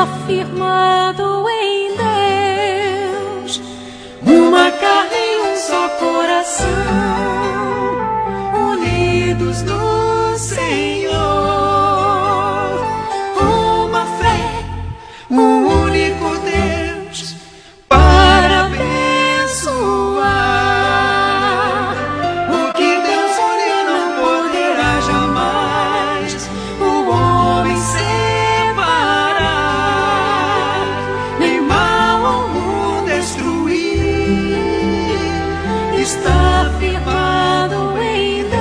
está firmado em Deus, uma carne e um só coração, unidos no Senhor, uma fé, um único Deus para abençoar. O que Deus uniu não poderá jamais o homem separar, nem mal algum destruir. Está firmado em Deus.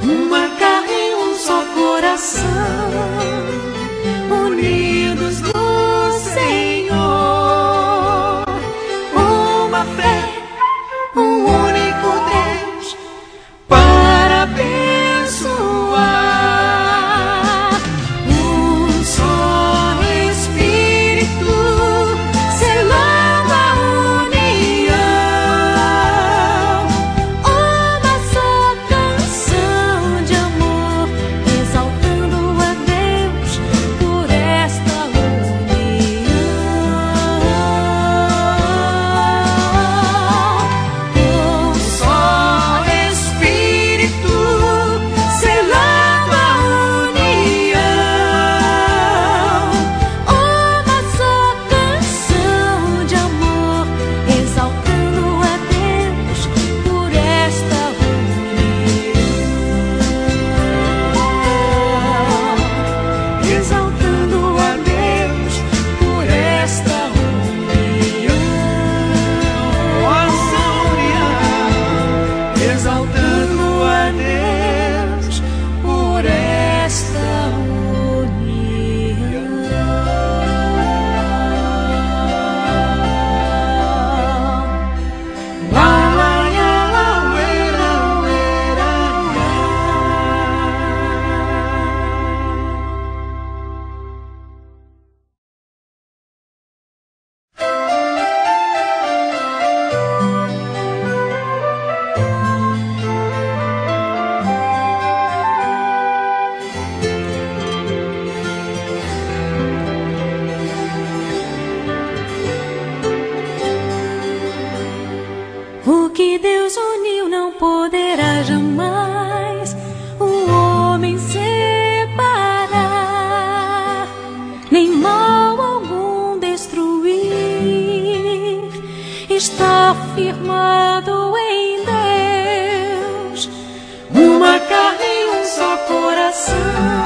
Uma carne e um só coração, unidos no Senhor, uma fé, um único Deus para abençoar. Um só Espírito selando a união, uma só canção de amor exaltando a Deus por esta união. Um só Espírito selando a união, uma só canção de amor exaltando a Deus por esta união, exaltando a Deus por esta união, nossa união, exaltando a Deus por esta união. La la ya la uera uera ya. O que Deus uniu não poderá jamais o homem separar, nem mal algum destruir. Está firmado em Deus, uma carne e um só coração,